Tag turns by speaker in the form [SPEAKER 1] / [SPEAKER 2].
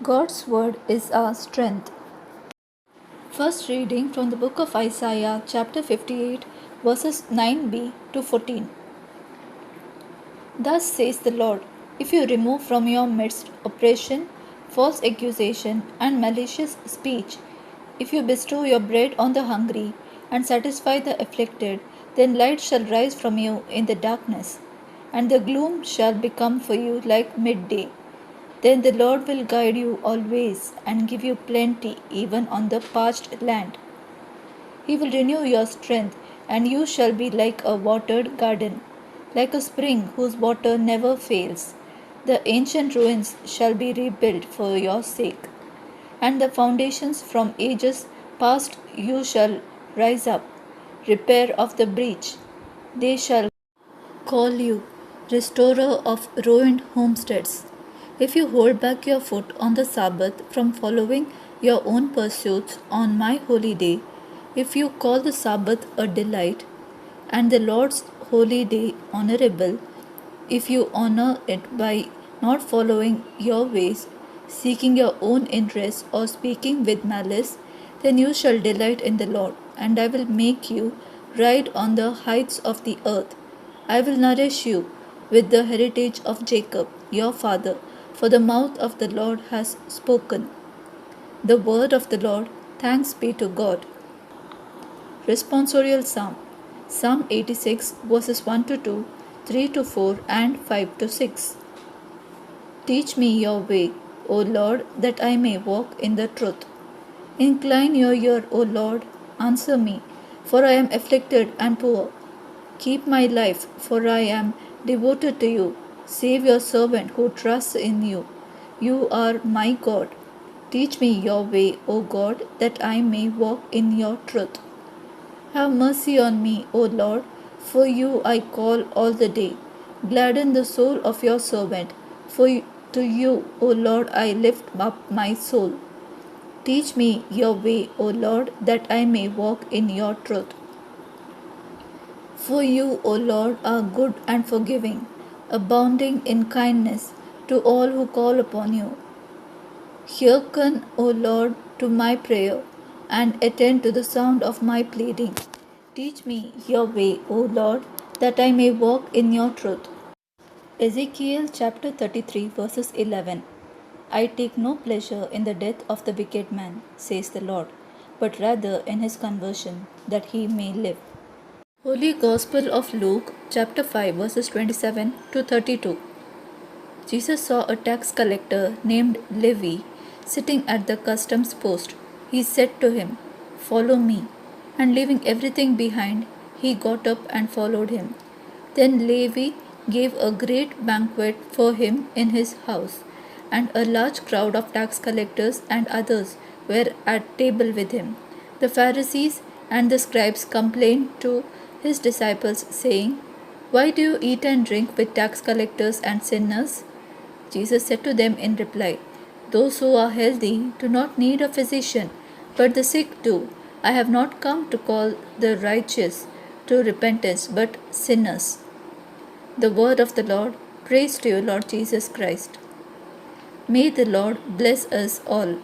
[SPEAKER 1] God's word is our strength. First reading from the book of Isaiah, chapter 58, verses 9b to 14. Thus says the Lord, if you remove from your midst oppression, false accusation, and malicious speech, if you bestow your bread on the hungry and satisfy the afflicted, then light shall rise from you in the darkness, and the gloom shall become for you like midday. Then the Lord will guide you always and give you plenty even on the parched land. He will renew your strength, and you shall be like a watered garden, like a spring whose water never fails. The ancient ruins shall be rebuilt for your sake, and the foundations from ages past you shall rise up, repair of the breach. They shall call you restorer of ruined homesteads. If you hold back your foot on the Sabbath from following your own pursuits on my holy day, if you call the Sabbath a delight and the Lord's holy day honorable, if you honor it by not following your ways, seeking your own interests, or speaking with malice, then you shall delight in the Lord, and I will make you ride on the heights of the earth. I will nourish you with the heritage of Jacob, your father, for the mouth of the Lord has spoken. The word of the Lord, thanks be to God. Responsorial Psalm, Psalm 86, verses 1 to 2, 3 to 4, and 5 to 6. Teach me your way, O Lord, that I may walk in the truth. Incline your ear, O Lord, answer me, for I am afflicted and poor. Keep my life, for I am devoted to you. Save your servant who trusts in you. You are my God. Teach me your way, O God, that I may walk in your truth. Have mercy on me, O Lord, for you I call all the day. Gladden the soul of your servant, for to you, O Lord, I lift up my soul. Teach me your way, O Lord, that I may walk in your truth. For you, O Lord, are good and forgiving, abounding in kindness to all who call upon you. Hearken, O Lord, to my prayer, and attend to the sound of my pleading. Teach me your way, O Lord, that I may walk in your truth. Ezekiel chapter 33, verses 11. I take no pleasure in the death of the wicked man, says the Lord, but rather in his conversion, that he may live. Holy Gospel of Luke, chapter 5, verses 27 to 32. Jesus saw a tax collector named Levi sitting at the customs post. He said to him, follow me. And leaving everything behind, he got up and followed him. Then Levi gave a great banquet for him in his house, and a large crowd of tax collectors and others were at table with him. The Pharisees and the scribes complained to his disciples, saying, why do you eat and drink with tax collectors and sinners? Jesus said to them in reply, those who are healthy do not need a physician, but the sick do. I have not come to call the righteous to repentance, but sinners. The word of the Lord. Praise to you, Lord Jesus Christ. May the Lord bless us all.